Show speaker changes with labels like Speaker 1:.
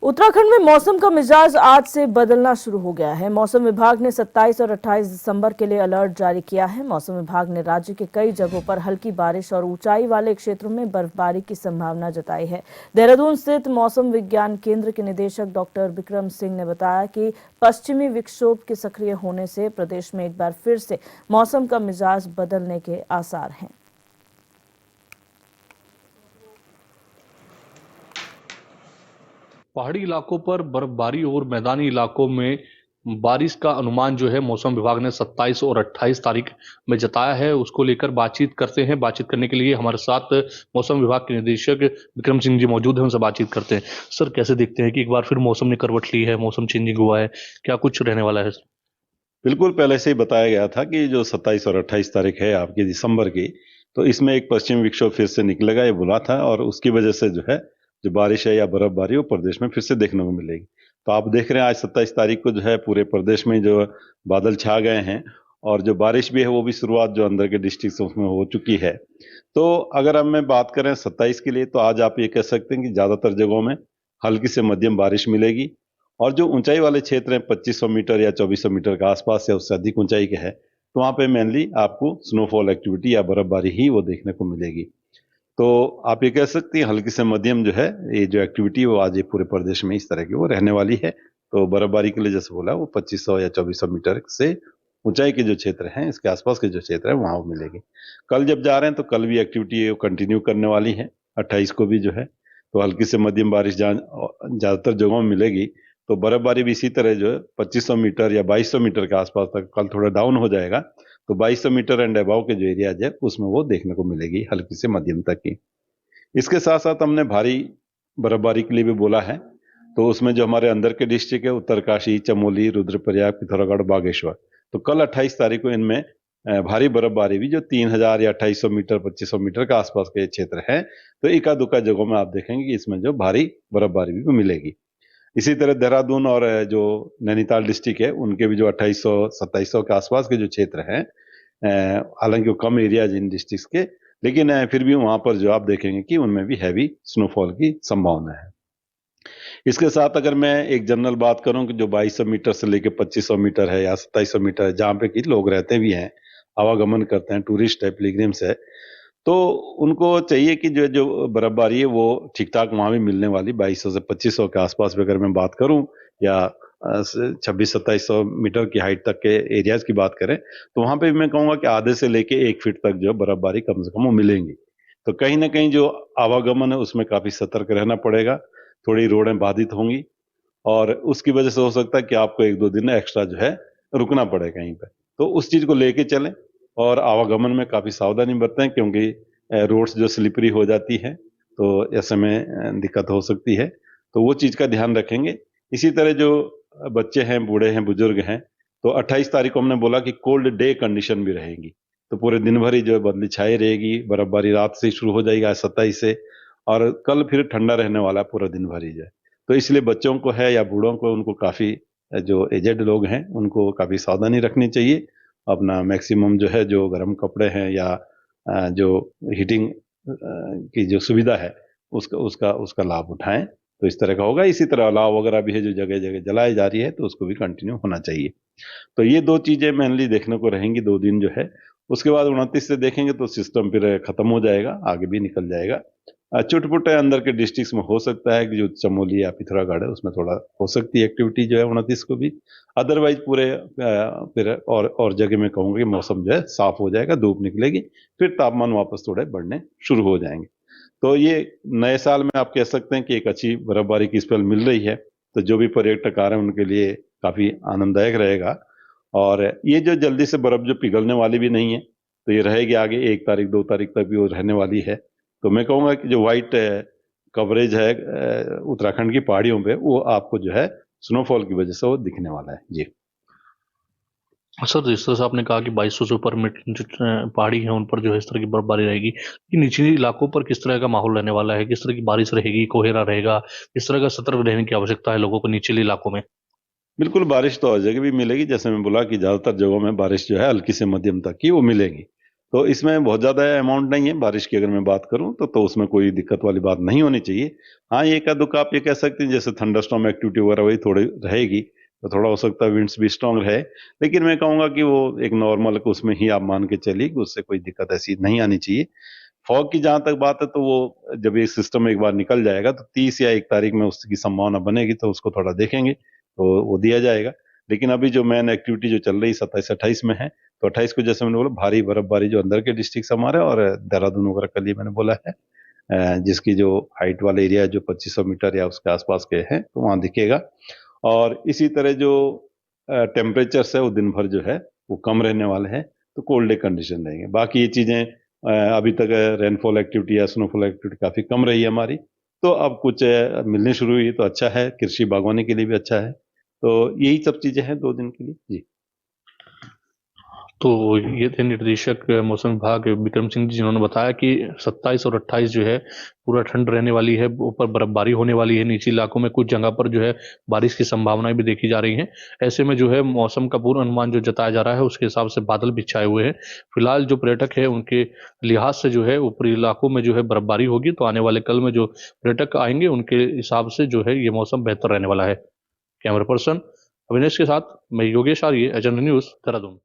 Speaker 1: उत्तराखंड में मौसम का मिजाज आज से बदलना शुरू हो गया है। मौसम विभाग ने 27 और 28 दिसंबर के लिए अलर्ट जारी किया है। मौसम विभाग ने राज्य के कई जगहों पर हल्की बारिश और ऊंचाई वाले क्षेत्रों में बर्फबारी की संभावना जताई है। देहरादून स्थित मौसम विज्ञान केंद्र के निदेशक डॉक्टर विक्रम सिंह ने बताया कि पश्चिमी विक्षोभ के सक्रिय होने से प्रदेश में एक बार फिर से मौसम का मिजाज बदलने के आसार हैं।
Speaker 2: पहाड़ी इलाकों पर बर्फबारी और मैदानी इलाकों में बारिश का अनुमान जो है मौसम विभाग ने 27 और 28 तारीख में जताया है। उसको लेकर बातचीत करते हैं। बातचीत करने के लिए हमारे साथ मौसम विभाग के निदेशक विक्रम सिंह जी मौजूद हैं। उनसे बातचीत करते हैं। सर, कैसे देखते हैं कि एक बार फिर मौसम ने करवट ली है, मौसम चेंजिंग हुआ है, क्या कुछ रहने वाला है?
Speaker 3: बिल्कुल, पहले से ही बताया गया था कि जो 27 और 28 तारीख है आपकी दिसंबर की, तो इसमें एक पश्चिमी विक्षोभ फिर से निकलेगा, ये बोला था। और उसकी वजह से जो है जो बारिश है या बर्फबारी वो प्रदेश में फिर से देखने को मिलेगी। तो आप देख रहे हैं आज 27 तारीख को जो है पूरे प्रदेश में जो बादल छा गए हैं और जो बारिश भी है वो भी शुरुआत जो अंदर के डिस्ट्रिक्ट उसमें हो चुकी है। तो अगर अब मैं बात करें 27 के लिए, तो आज आप ये कह सकते हैं कि ज्यादातर जगहों में हल्की से मध्यम बारिश मिलेगी। और जो ऊंचाई वाले क्षेत्र हैं 2500 मीटर या 2400 मीटर के आसपास या उससे अधिक ऊंचाई के है, तो वहां पे मेनली आपको स्नोफॉल एक्टिविटी या बर्फबारी ही वो देखने को मिलेगी। तो आप ये कह सकते हैं हल्की से मध्यम जो है ये जो एक्टिविटी वो आज ये पूरे प्रदेश में इस तरह की वो रहने वाली है। तो बर्फबारी के लिए जैसे बोला वो 2500 या 2400 मीटर से ऊंचाई के जो क्षेत्र हैं इसके आसपास के जो क्षेत्र है वहां वो मिलेगी। कल जब जा रहे हैं तो कल भी एक्टिविटी कंटिन्यू करने वाली है, 28 को भी जो है। तो हल्की से मध्यम बारिश ज्यादातर जगहों में मिलेगी। तो बर्फबारी भी इसी तरह जो है 2500 मीटर या 2200 मीटर के आसपास तक कल थोड़ा डाउन हो जाएगा। तो 2200 मीटर एंड अबाव के जो एरियाज है उसमें वो देखने को मिलेगी हल्की से मध्यम तक की। इसके साथ साथ हमने भारी बर्फबारी के लिए भी बोला है। तो उसमें जो हमारे अंदर के डिस्ट्रिक्ट है उत्तरकाशी, चमोली, रुद्रप्रयाग, पिथौरागढ़, बागेश्वर, तो कल 28 तारीख को इनमें भारी बर्फबारी भी जो 3000 या 2800 मीटर 2500 मीटर के आसपास के क्षेत्र हैं, तो इक्का दुक्का जगहों में आप देखेंगे कि इसमें जो भारी बर्फबारी भी मिलेगी। इसी तरह देहरादून और जो नैनीताल डिस्ट्रिक्ट है उनके भी जो 2800 2700 के आसपास के जो क्षेत्र हैं, हालांकि वो कम एरिया इन डिस्ट्रिक्ट के, लेकिन फिर भी वहां पर जो आप देखेंगे कि उनमें भी हैवी स्नोफॉल की संभावना है। इसके साथ अगर मैं एक जनरल बात करूं कि जो 2200 मीटर से लेकर 2500 मीटर है या 2700 मीटर है जहां पे कि लोग रहते भी हैं, आवागमन करते हैं, टूरिस्ट है, पिलग्रिम्स है, तो उनको चाहिए कि जो जो बर्फबारी है वो ठीक ठाक वहां भी मिलने वाली 2200 से 2500 के आसपास भी अगर मैं बात करूं या 26-2700 मीटर की हाइट तक के एरियाज की बात करें, तो वहां पे भी मैं कहूंगा कि आधे से लेके 1 फीट तक जो बर्फबारी कम से कम वो मिलेंगी। तो कहीं ना कहीं जो आवागमन है उसमें काफी सतर्क रहना पड़ेगा। थोड़ी रोडें बाधित होंगी और उसकी वजह से हो सकता है कि आपको 1-2 दिन एक्स्ट्रा जो है रुकना पड़े कहीं पे। तो उस चीज को लेके चलें और आवागमन में काफी सावधानी बरतें, क्योंकि रोड्स जो स्लिपरी हो जाती है तो ऐसे में दिक्कत हो सकती है। तो वो चीज का ध्यान रखेंगे। इसी तरह जो बच्चे हैं, बूढ़े हैं, बुजुर्ग हैं, तो 28 तारीख को हमने बोला कि कोल्ड डे कंडीशन भी रहेगी। तो पूरे दिन भर ही जो है बदली छाई रहेगी, बर्फबारी रात से ही शुरू हो जाएगी आज 27 से, और कल फिर ठंडा रहने वाला है पूरा दिन भर ही जो है। तो इसलिए बच्चों को है या बूढ़ों को, उनको काफी जो एजेड लोग हैं उनको काफी सावधानी रखनी चाहिए। अपना मैक्सिमम जो है जो गर्म कपड़े हैं या जो हीटिंग की जो सुविधा है उसका उसका उसका लाभ उठाएं। तो इस तरह का होगा। इसी तरह अलाव वगैरह भी है जो जगह जगह जलाई जा रही है, तो उसको भी कंटिन्यू होना चाहिए। तो ये 2 चीजें मेनली देखने को रहेंगी 2 दिन जो है। उसके बाद 29 से देखेंगे तो सिस्टम फिर खत्म हो जाएगा, आगे भी निकल जाएगा। चुटपुट अंदर के डिस्ट्रिक्ट में हो सकता है कि जो चमोली या पिथौरागढ़ है उसमें थोड़ा हो सकती है एक्टिविटी जो है 29 को भी। अदरवाइज पूरे फिर और जगह में कहूंगा कि मौसम जो है साफ हो जाएगा, धूप निकलेगी, फिर तापमान वापस थोड़े बढ़ने शुरू हो जाएंगे। तो ये नए साल में आप कह सकते हैं कि एक अच्छी बर्फबारी की स्पेल मिल रही है। तो जो भी पर्यटक आ रहे हैं उनके लिए काफी आनंददायक रहेगा। और ये जो जल्दी से बर्फ जो पिघलने वाली भी नहीं है, तो ये रहेगी आगे 1 तारीख 2 तारीख तक भी वो रहने वाली है। तो मैं कहूंगा कि जो व्हाइट कवरेज है उत्तराखंड की पहाड़ियों पे, वो आपको जो है स्नोफॉल की वजह से वो दिखने वाला है जी।
Speaker 2: सर, जिस तरह से आपने कहा कि 2200 से ऊपर जो पहाड़ी है उन पर जो है इस तरह की बर्फबारी रहेगी, कि निचली इलाकों पर किस तरह का माहौल रहने वाला है, किस तरह की बारिश रहेगी, कोहरा रहेगा, किस तरह का सतर्क रहने की आवश्यकता है लोगों को निचले इलाकों में?
Speaker 3: बिल्कुल, बारिश तो हर जगह भी मिलेगी। जैसे मैं बोला कि ज्यादातर जगहों में बारिश जो है हल्की से मध्यम तक की वो मिलेगी। तो इसमें बहुत ज़्यादा अमाउंट नहीं है बारिश की, अगर मैं बात करूं तो उसमें कोई दिक्कत वाली बात नहीं होनी चाहिए। हाँ, ये का दुख आप ये कह सकते हैं, जैसे थंडरस्टॉर्म एक्टिविटी वगैरह वही थोड़ी रहेगी, तो थोड़ा हो सकता है विंड्स भी स्ट्रांग रहे, लेकिन मैं कहूंगा कि वो एक नॉर्मल, उसमें ही आप मान के चलिए कि उससे कोई दिक्कत ऐसी नहीं आनी चाहिए। फॉग की जहां तक बात है, तो वो जब ये सिस्टम एक बार निकल जाएगा तो 30 या 1 तारीख में उसकी संभावना बनेगी, तो उसको थोड़ा देखेंगे तो वो दिया जाएगा। लेकिन अभी जो मेन एक्टिविटी जो चल रही 27-28 में है, तो 28 को जैसे मैंने बोला भारी बर्फबारी जो अंदर के डिस्ट्रिक्ट हमारे और देहरादून वगैरह कल ही मैंने बोला है, जिसकी जो हाइट वाले एरिया जो 2500 मीटर या उसके आसपास के हैं, तो वहां दिखेगा। और इसी तरह जो टेम्परेचर्स है वो दिन भर जो है वो कम रहने वाले हैं, तो कोल्ड डे कंडीशन रहेंगे। बाकी ये चीजें अभी तक रेनफॉल एक्टिविटी या स्नोफॉल एक्टिविटी काफी कम रही है हमारी, तो अब कुछ मिलने शुरू हुई तो अच्छा है, कृषि बागवानी के लिए भी अच्छा है। तो यही सब चीजें हैं 2 दिन के लिए जी।
Speaker 2: तो ये थे निर्देशक मौसम विभाग विक्रम सिंह जी, जिन्होंने बताया कि 27 और 28 जो है पूरा ठंड रहने वाली है, ऊपर बर्फबारी होने वाली है, निचली इलाकों में कुछ जगह पर जो है बारिश की संभावनाएं भी देखी जा रही हैं। ऐसे में जो है मौसम का पूर्ण अनुमान जो जताया जा रहा है उसके हिसाब से बादल भी छाए हुए हैं। फिलहाल जो पर्यटक है उनके लिहाज से जो है ऊपरी इलाकों में जो है बर्फबारी होगी, तो आने वाले कल में जो पर्यटक आएंगे उनके हिसाब से जो है ये मौसम बेहतर रहने वाला है। कैमरा पर्सन अविनेश के साथ मैं योगेश आर्य, एजेंडा न्यूज, देहरादून।